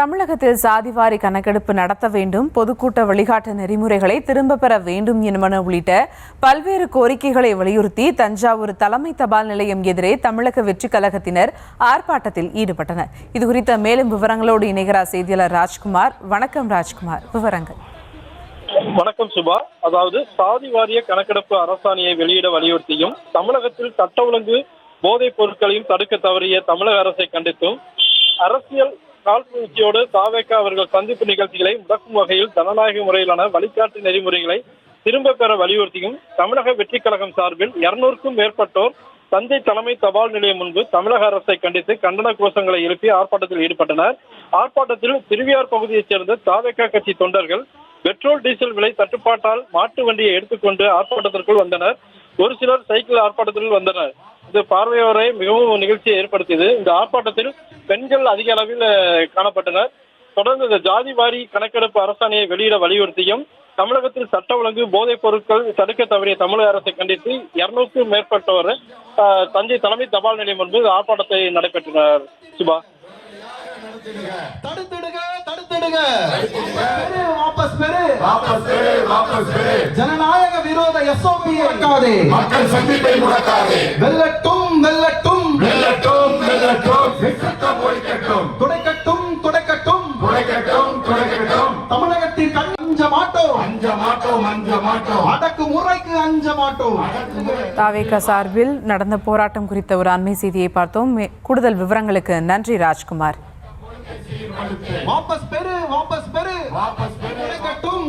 தமிழகத்தில் சாதிவாரி கணக்கெடுப்பு நடத்த வேண்டும், பொதுக்கூட்ட வழிகாட்டு நெறிமுறைகளை திரும்ப பெற வேண்டும் என்பன உள்ளிட்ட பல்வேறு கோரிக்கைகளை வலியுறுத்தி தஞ்சாவூர் தலைமை தபால் நிலையம் எதிரே தமிழக வெற்றிக் கழகத்தினர் ஆர்ப்பாட்டத்தில் ஈடுபட்டனர். இதுகுறித்த மேலும் விவரங்களோடு இணைகிறார் செய்தியாளர் ராஜ்குமார். வணக்கம் ராஜ்குமார், விவரங்கள். வணக்கம் சுபா. அதாவது சாதி வாரிய கணக்கெடுப்பு அரசாணையை வெளியிட வலியுறுத்தியும் தமிழகத்தில் சட்ட ஒழுங்கு போதைப் பொருட்களையும் தடுக்க தவறிய தமிழக அரசை கண்டித்தும் அரசியல் காழ்ப்புணர்ச்சியோடு தாவேகா அவர்கள் சந்திப்பு நிகழ்ச்சிகளை முடக்கும் வகையில் ஜனநாயக முறையிலான வழிகாட்டு நெறிமுறைகளை திரும்ப பெற வலியுறுத்தியும் தமிழக வெற்றிக் கழகம் சார்பில் 200க்கும் மேற்பட்டோர் தஞ்சை தலைமை தபால் நிலையம் முன்பு தமிழக அரசை கண்டித்து கண்டன கோஷங்களை எழுப்பி ஆர்ப்பாட்டத்தில் ஈடுபட்டனர். ஆர்ப்பாட்டத்தில் திருவியார் பகுதியைச் சேர்ந்த தாவேகா கட்சி தொண்டர்கள் பெட்ரோல் டீசல் விலை தட்டுப்பாட்டால் மாட்டு வண்டியை எடுத்துக்கொண்டு ஆர்ப்பாட்டத்திற்குள் வந்தனர். ஒரு சிலர் சைக்கிள் ஆர்ப்பாட்டத்தில் வந்தனர். இது பார்வையோரை மிகவும் நிகழ்ச்சியை ஏற்படுத்தியது. இந்த ஆர்ப்பாட்டத்தில் பெண்கள் அதிக அளவில் காணப்பட்டனர். தொடர்ந்து இந்த ஜாதி வாரி கணக்கெடுப்பு அரசாணையை வெளியிட வலியுறுத்தியும் தமிழகத்தில் சட்ட ஒழுங்கு போதைப் பொருட்கள் தடுக்க தவறிய தமிழக அரசை கண்டித்து 200க்கும் மேற்பட்டவர் தஞ்சை தலைமை தபால் நிலையம் முன்பு ஆர்ப்பாட்டத்தை நடைபெற்றனர். சுபா, ஜனநாயக விரோத எஸ்ஓபி முடக்காதே, மக்கள் சந்திப்பை முடக்காதே, வெல்லட்டும் வெல்லட்டும் வெல்லட்டும் வெல்லட்டும், துடைக்கட்டும் துடைக்கட்டும் துடைக்கட்டும் துடைக்கட்டும், தமிழகத்திற்கு அஞ்ச மாட்டோம் அஞ்ச மாட்டோம் அஞ்ச மாட்டோம், அடக்குமுறைக்கு அஞ்ச மாட்டோம். தாவேகா சார்பில் நடந்த போராட்டம் குறித்த ஒரு அண்மை செய்தியை பார்த்தோம். கூடுதல் விவரங்களுக்கு நன்றி ராஜ்குமார். வாபஸ் பெறு வாபஸ் பெறு, துடைக்கட்டும்.